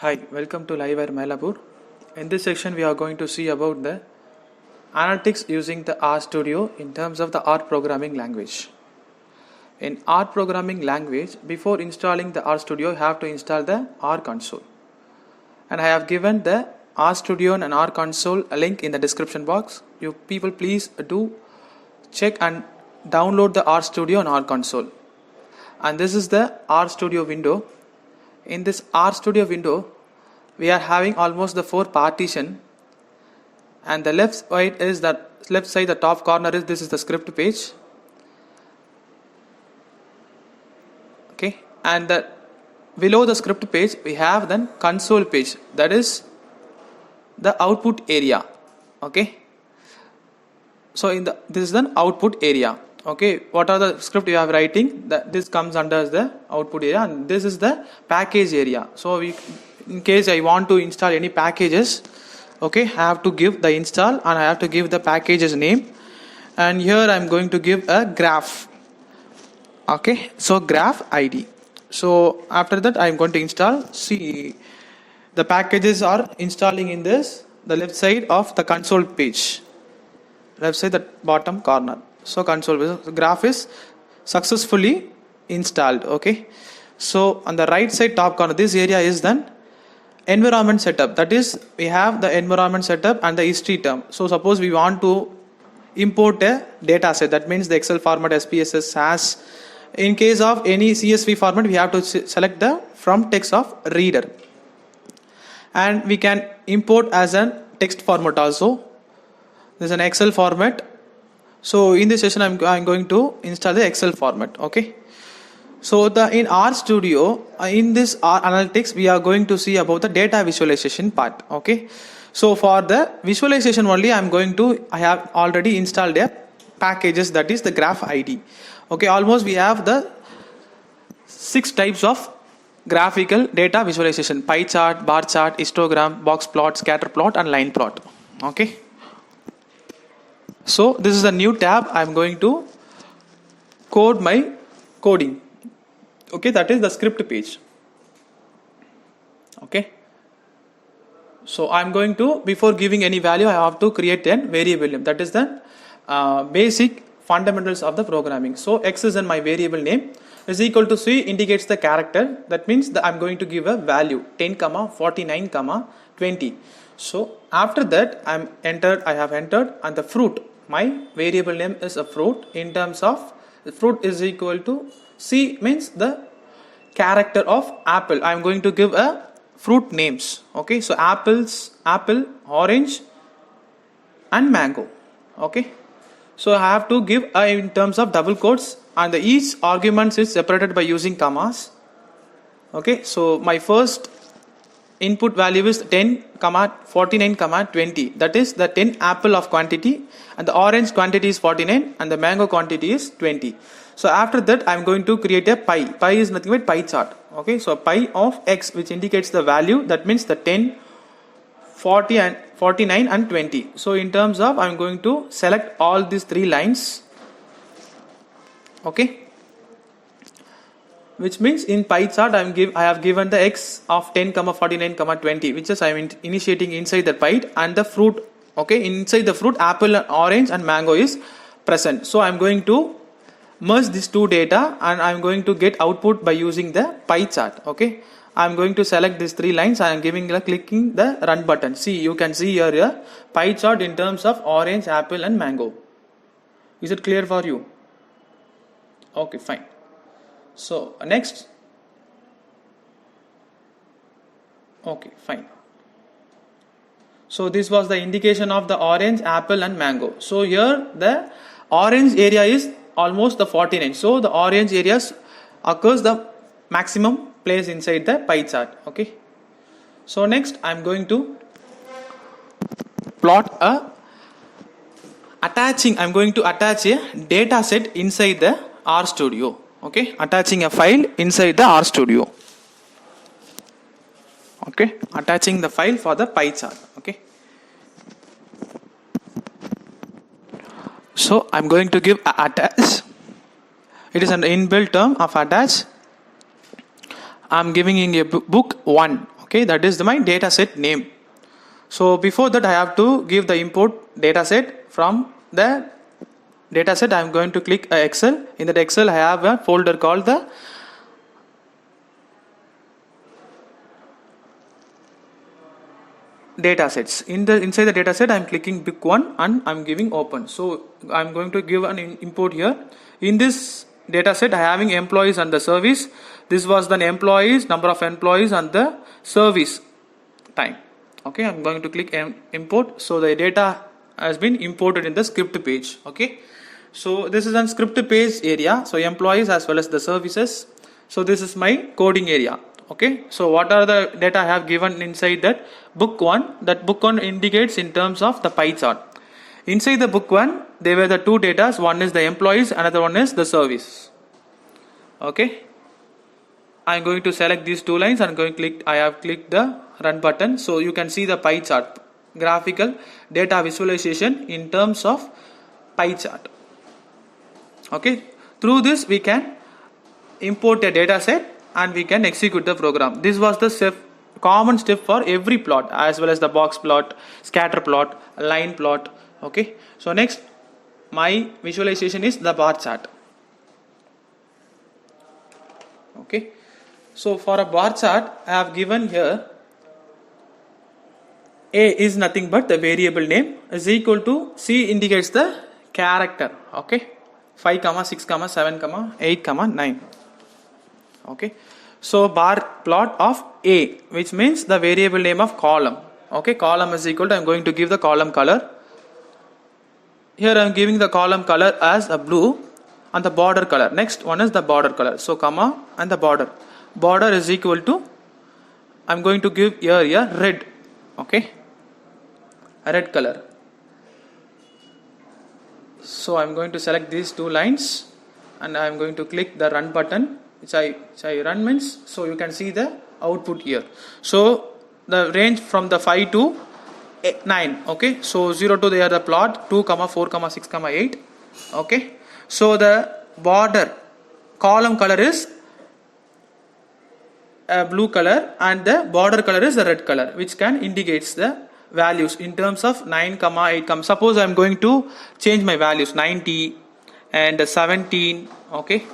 Hi, welcome to Livewire Malapur. In this section, we are going to see about the analytics using the RStudio in terms of the R programming language. In R programming language, before installing the RStudio, you have to install the R console. And I have given the RStudio and R console a link in the description box. You people please do check and download the RStudio and R console. And this is the RStudio window. In this RStudio window, we are having almost the 4 partition, and the left side, the top corner is this is the script page. Okay, and below the script page we have then console page, that is the output area. Okay, so this is an output area. Okay, what are the script you are writing, that this comes under the output area, and this is the package area. So in case I want to install any packages, okay, I have to give the install and I have to give the package's name, and here I am going to give a graph. Okay, so graph ID. So after that I am going to install. See, the packages are installing in the left side of the console page, left side, the bottom corner. So console graph is successfully installed. Okay, so on the right side top corner, this area is then environment setup, that is we have the environment setup and the history term. So suppose we want to import a data set, that means the Excel format, SPSS, SAS. In case of any CSV format, we have to select the from text of reader, and we can import as a text format also. This is an Excel format. So in this session I'm going to install the Excel format. Okay, so in RStudio, in this R analytics, we are going to see about the data visualization part. Okay, so for the visualization only I have already installed a packages, that is the graph ID. Okay, almost we have the 6 types of graphical data visualization: pie chart, bar chart, histogram, box plot, scatter plot, and line plot. Okay, so this is a new tab. I am going to code my coding. Okay, that is the script page. Okay, so I am going to, before giving any value, I have to create a variable name. That is the basic fundamentals of the programming. So x is in my variable name, is equal to c indicates the character. That means that I am going to give a value 10, 49, 20. So after that I have entered, and the fruit, my variable name is a fruit. In terms of the fruit is equal to C, means the character of apple. I am going to give a fruit names. Okay, so apple, orange, and mango. Okay, so I have to give in terms of double quotes, and each argument is separated by using commas. Okay, so my first input value is 10, 49, 20. That is the 10 apple of quantity, and the orange quantity is 49, and the mango quantity is 20. So after that I am going to create a pie. Pie is nothing but pie chart. Okay, so pie of x, which indicates the value, that means the 10, 40 and 49 and 20. So in terms of, I am going to select all these 3 lines. Okay, which means in pie chart I have given the x of 10, 49, 20, which is I am initiating inside the pie, and the fruit. Okay, inside the fruit, apple, orange, and mango is present. So I am going to merge these 2 data, and I am going to get output by using the pie chart. Okay, I am going to select these 3 lines. I am clicking the run button. See, you can see here a pie chart in terms of orange, apple, and mango. Is it clear for you? Okay, fine. So next. Okay, fine. So this was the indication of the orange, apple, and mango. So here the orange area is almost the 49. So the orange areas occurs the maximum place inside the pie chart. Okay, so next I am going to plot I am going to attach a data set inside the RStudio. Okay, attaching a file inside the RStudio. Okay, attaching the file for the pie chart. Okay, so I am going to give attach. It is an inbuilt term of attach. I'm giving in a book 1. Okay, that is my data set name. So before that I have to give the import data set. From the data set I am going to click Excel. In that Excel I have a folder called the data sets. Inside the data set I am clicking book 1 and I am giving open. So I am going to give an import here. In this data set I am having employees and the service. This was the employees, number of employees and the service time. Okay, I am going to click import. So the data has been imported in the script page. Okay, so this is on script page area. So employees as well as the services. So this is my coding area. Okay, so what are the data I have given inside that book 1? That book 1 indicates in terms of the pie chart. Inside the book 1 there were the two data. One is the employees, another one is the service. Okay, I am going to select these two lines and going to click. I have clicked the run button. So you can see the pie chart, graphical data visualization in terms of pie chart. Okay, through this we can import a data set and we can execute the program. This was the common step for every plot, as well as the box plot, scatter plot, line plot. Okay, so next my visualization is the bar chart. Okay, so for a bar chart I have given here A is nothing but the variable name is equal to C indicates the character. Okay, 5, 6, 7, 8, 9. Okay, so bar plot of A, which means the variable name of column. Okay, column is equal to, I am going to give the column color. Here I am giving the column color as a blue and the border color. Next one is the border color. So comma and the border. Border is equal to, I am going to give here a red. Okay, a red color. So I am going to select these two lines and I am going to click the run button. Which I run means, so you can see the output here. So the range from the 5 to 9. Okay, so 0 to they are the plot, 2, 4, 6, 8. Okay, so the border column color is a blue color and the border color is the red color, which can indicates the values in terms of 9, 8. Suppose I am going to change my values 90 and 17. Okay,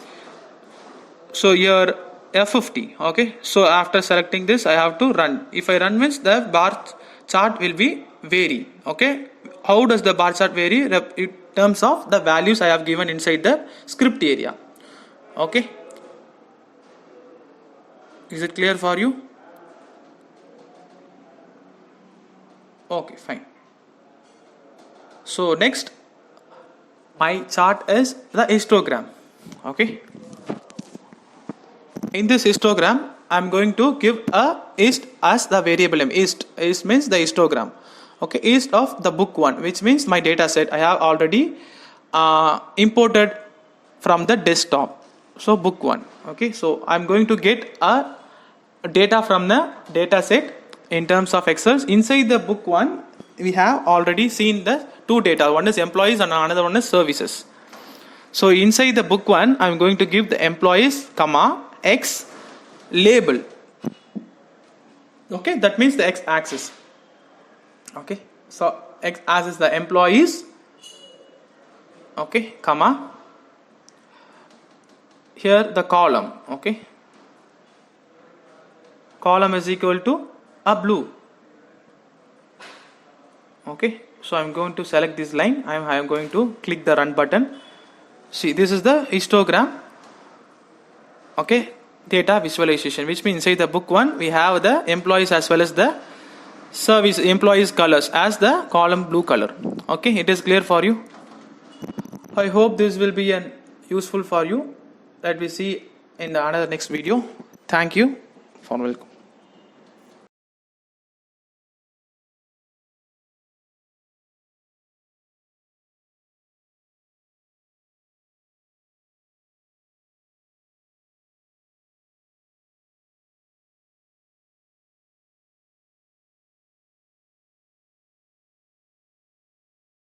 so here F50. Okay, so after selecting this I have to run. If I run means the bar chart will be vary. Okay, how does the bar chart vary? In terms of the values I have given inside the script area. Okay, is it clear for you? Okay, fine. So next my chart is the histogram. Okay, in this histogram I am going to give a hist as the variable name. Hist means the histogram. Okay, hist of the book 1, which means my data set I have already imported from the desktop. So book 1. Okay, so I am going to get a data from the data set in terms of Excel. Inside the book 1 we have already seen the two data. One is employees and another one is services. So inside the book 1 I am going to give the employees comma X label. Okay, that means the X axis. Okay, so X axis the employees. Okay, comma here the column. Okay, column is equal to a blue. Okay, so I am going to select this line. I am going to click the run button. See, this is the histogram. Okay, data visualization, which means inside the book 1 we have the employees as well as the service employees colors as the column blue color. Okay, it is clear for you. I hope this will be useful for you. That we see in the another next video. Thank you for welcome.